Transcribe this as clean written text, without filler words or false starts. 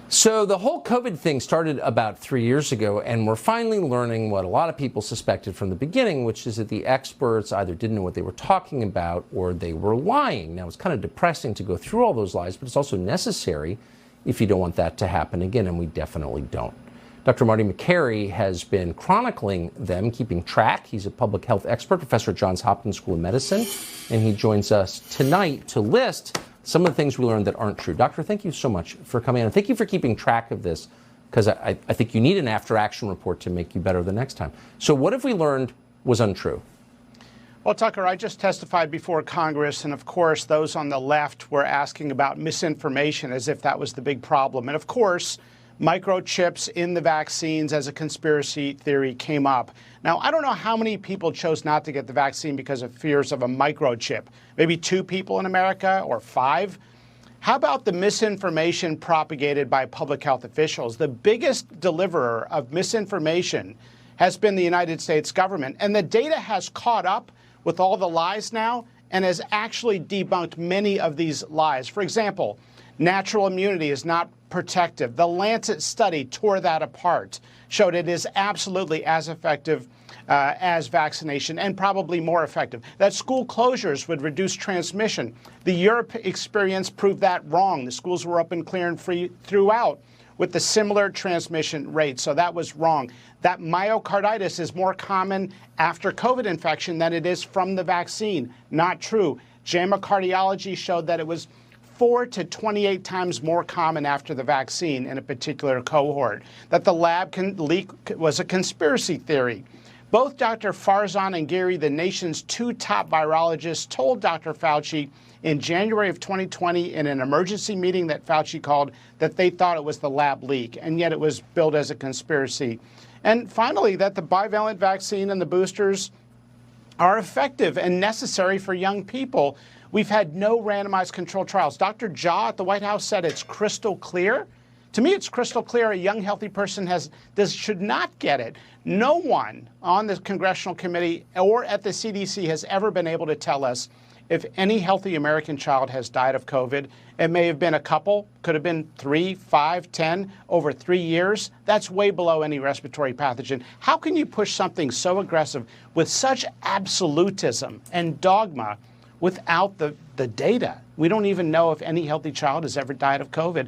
So the whole COVID thing started about 3 years ago, and we're finally learning what a lot of people suspected from the beginning, which is that the experts either didn't know what they were talking about or they were lying. Now, it's kind of depressing to go through all those lies, but it's also necessary if you don't want that to happen again, and we definitely don't. Dr. Marty Makary has been chronicling them, keeping track. He's a public health expert, professor at Johns Hopkins School of Medicine, and he joins us tonight to list some of the things we learned that aren't true. Doctor, thank you so much for coming on. Thank you for keeping track of this, because I think you need an after-action report to make you better the next time. So what have we learned was untrue? Well, Tucker, I just testified before Congress, and of course, those on the left were asking about misinformation as if that was the big problem. And of course, microchips in the vaccines as a conspiracy theory came up. Now, I don't know how many people chose not to get the vaccine because of fears of a microchip. Maybe 2 people in America or 5. How about the misinformation propagated by public health officials? The biggest deliverer of misinformation has been the United States government, and the data has caught up with all the lies now and has actually debunked many of these lies. For example, natural immunity is not protective. The Lancet study tore that apart, showed it is absolutely as effective as vaccination and probably more effective. That school closures would reduce transmission. The Europe experience proved that wrong. The schools were open, clear, and free throughout with the similar transmission rate. So that was wrong. That myocarditis is more common after COVID infection than it is from the vaccine. Not true. JAMA Cardiology showed that it was 4 to 28 times more common after the vaccine in a particular cohort. That the lab leak was a conspiracy theory. Both Dr. Farzan and Gary, the nation's 2 top virologists, told Dr. Fauci in January of 2020 in an emergency meeting that Fauci called that they thought it was the lab leak, and yet it was billed as a conspiracy. And finally, that the bivalent vaccine and the boosters are effective and necessary for young people. We've had no randomized controlled trials. Dr. Jha at the White House said it's crystal clear. To me, it's crystal clear a young, healthy person should not get it. No one on the congressional committee or at the CDC has ever been able to tell us if any healthy American child has died of COVID. It may have been a couple, could have been 3, 5, 10 over 3 years. That's way below any respiratory pathogen. How can you push something so aggressive with such absolutism and dogma without the data? We don't even know if any healthy child has ever died of COVID.